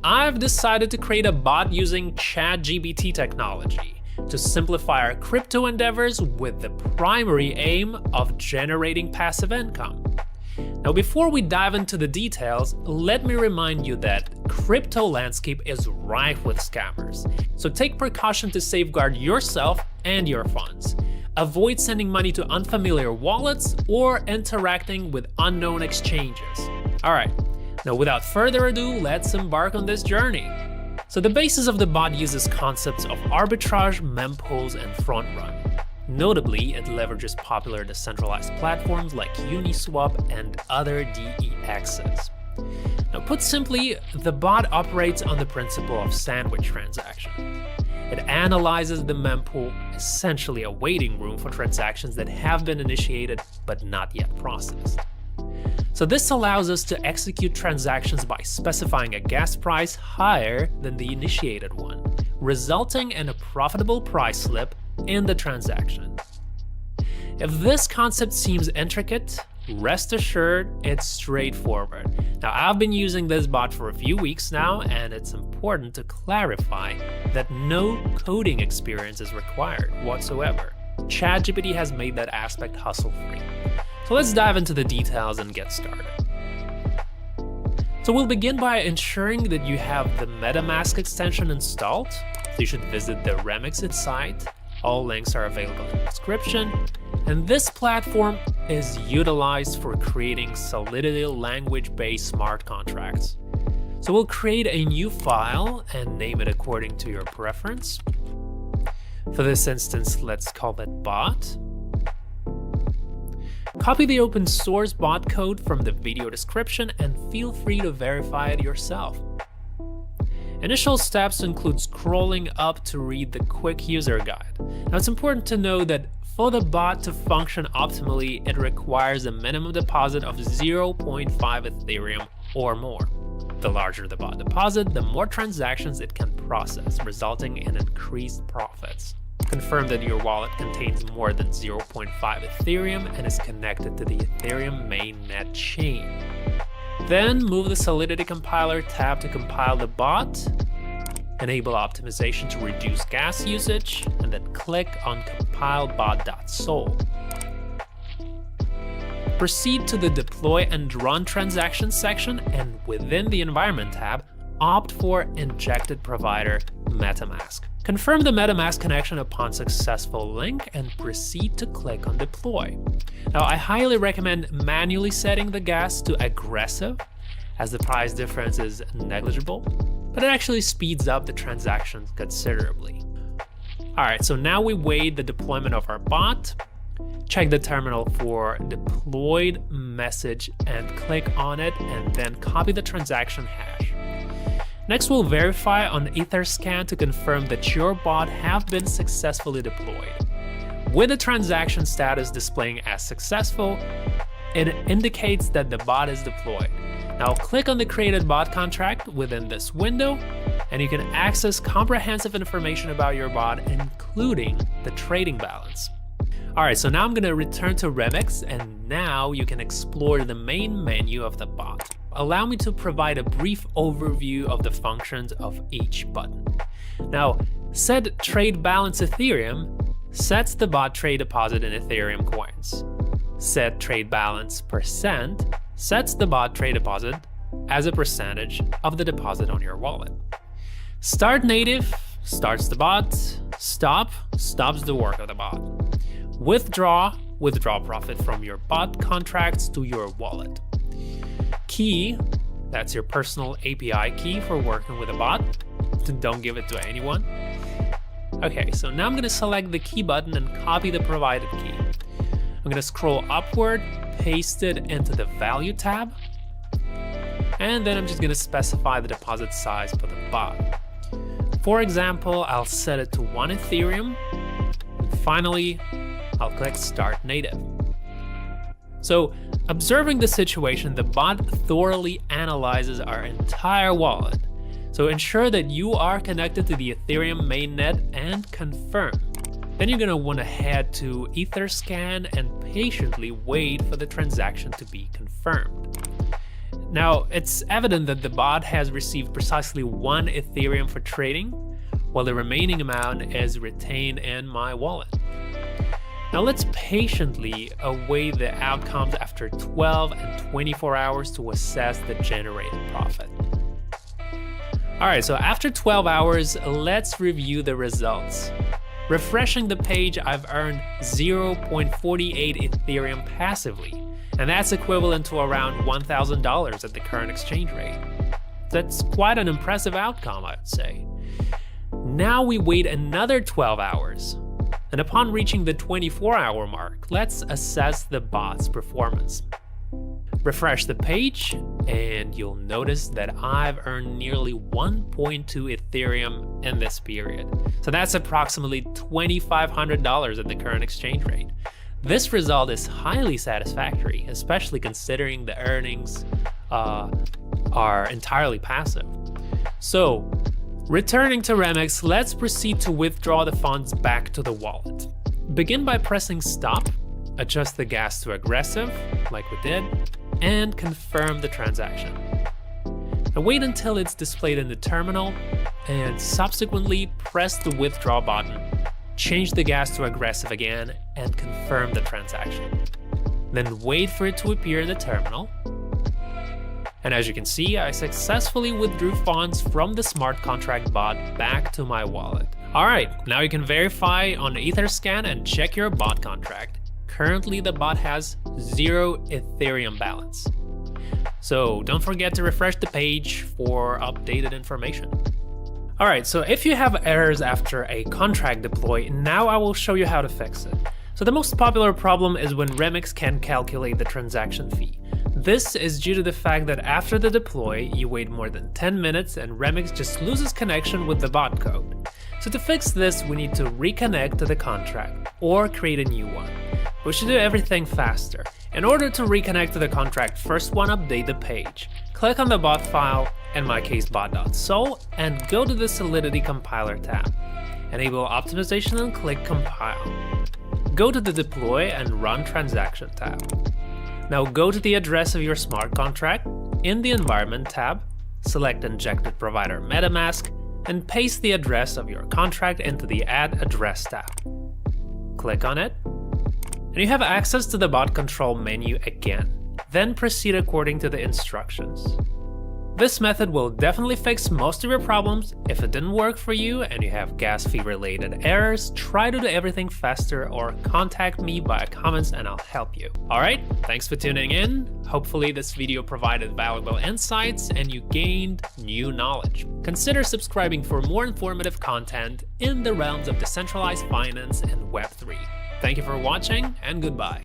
I've decided to create a bot using Chat-GPT technology to simplify our crypto endeavors with the primary aim of generating passive income. Now, before we dive into the details, let me remind you that crypto landscape is rife with scammers. So take precaution to safeguard yourself and your funds. Avoid sending money to unfamiliar wallets or interacting with unknown exchanges. All right, now without further ado, let's embark on this journey. So the basis of the bot uses concepts of arbitrage, mempools, and front run. Notably, it leverages popular decentralized platforms like Uniswap and other DEXs. Now, put simply, the bot operates on the principle of sandwich transaction. It analyzes the mempool, essentially a waiting room for transactions that have been initiated but not yet processed. So this allows us to execute transactions by specifying a gas price higher than the initiated one, resulting in a profitable price slip in the transaction. If this concept seems intricate, rest assured it's straightforward. Now, I've been using this bot for a few weeks now, and it's important to clarify that no coding experience is required whatsoever. Chat-GPT has made that aspect hustle-free. So let's dive into the details and get started. So we'll begin by ensuring that you have the MetaMask extension installed. So you should visit the Remixit site. All links are available in the description. And this platform is utilized for creating Solidity language-based smart contracts. So we'll create a new file and name it according to your preference. For this instance, let's call it bot. Copy the open source bot code from the video description and feel free to verify it yourself. Initial steps include scrolling up to read the quick user guide. Now, it's important to know that for the bot to function optimally, it requires a minimum deposit of 0.5 Ethereum or more. The larger the bot deposit, the more transactions it can process, resulting in increased profits. Confirm that your wallet contains more than 0.5 Ethereum and is connected to the Ethereum mainnet chain. Then move the Solidity compiler tab to compile the bot, enable optimization to reduce gas usage, and then click on compile bot.sol. Proceed to the deploy and run transactions section, and within the environment tab, opt for Injected Provider MetaMask. Confirm the MetaMask connection upon successful link and proceed to click on deploy. Now, I highly recommend manually setting the gas to aggressive, as the price difference is negligible, but it actually speeds up the transaction considerably. All right, so now we wait the deployment of our bot, check the terminal for deployed message and click on it, and then copy the transaction hash. Next, we'll verify on Etherscan to confirm that your bot have been successfully deployed. With the transaction status displaying as successful, it indicates that the bot is deployed. Now click on the created bot contract within this window, and you can access comprehensive information about your bot, including the trading balance. All right, so now I'm gonna return to Remix, and now you can explore the main menu of the bot. Allow me to provide a brief overview of the functions of each button. Now, set trade balance Ethereum sets the bot trade deposit in Ethereum coins. Set trade balance percent sets the bot trade deposit as a percentage of the deposit on your wallet. Start native starts the bot. Stop stops the work of the bot. Withdraw profit from your bot contracts to your wallet. Key, that's your personal API key for working with a bot. Don't give it to anyone. Okay, so now I'm gonna select the key button and copy the provided key. I'm gonna scroll upward, paste it into the value tab, and then I'm just gonna specify the deposit size for the bot. For example, I'll set it to 1 Ethereum, and finally, I'll click Start Native. So, observing the situation, the bot thoroughly analyzes our entire wallet. So ensure that you are connected to the Ethereum mainnet and confirm. Then you're gonna wanna head to Etherscan and patiently wait for the transaction to be confirmed. Now, it's evident that the bot has received precisely 1 Ethereum for trading, while the remaining amount is retained in my wallet. Now let's patiently await the outcomes after 12 and 24 hours to assess the generated profit. Alright, so after 12 hours, let's review the results. Refreshing the page, I've earned 0.48 Ethereum passively, and that's equivalent to around $1,000 at the current exchange rate. That's quite an impressive outcome, I'd say. Now we wait another 12 hours, and upon reaching the 24-hour mark, let's assess the bot's performance. Refresh the page, and you'll notice that I've earned nearly 1.2 Ethereum in this period. So that's approximately $2,500 at the current exchange rate. This result is highly satisfactory, especially considering the earnings are entirely passive. So, returning to Remix, let's proceed to withdraw the funds back to the wallet. Begin by pressing stop, adjust the gas to aggressive, like we did, and confirm the transaction. Now wait until it's displayed in the terminal, and subsequently press the withdraw button, change the gas to aggressive again, and confirm the transaction. Then wait for it to appear in the terminal. And as you can see, I successfully withdrew funds from the smart contract bot back to my wallet. Alright, now you can verify on Etherscan and check your bot contract. Currently the bot has 0 Ethereum balance. So don't forget to refresh the page for updated information. Alright, so if you have errors after a contract deploy, now I will show you how to fix it. So the most popular problem is when Remix can't calculate the transaction fee. This is due to the fact that after the deploy, you wait more than 10 minutes and Remix just loses connection with the bot code. So to fix this, we need to reconnect to the contract or create a new one. We should do everything faster. In order to reconnect to the contract, first one, update the page. Click on the bot file, in my case bot.sol, and go to the Solidity compiler tab. Enable optimization and click compile. Go to the deploy and run transaction tab. Now go to the address of your smart contract, in the environment tab, select Injected Provider MetaMask, and paste the address of your contract into the add address tab. Click on it, and you have access to the bot control menu again. Then proceed according to the instructions. This method will definitely fix most of your problems. If it didn't work for you and you have gas fee related errors, try to do everything faster or contact me by comments and I'll help you. Alright, thanks for tuning in. Hopefully this video provided valuable insights and you gained new knowledge. Consider subscribing for more informative content in the realms of decentralized finance and Web3. Thank you for watching and goodbye.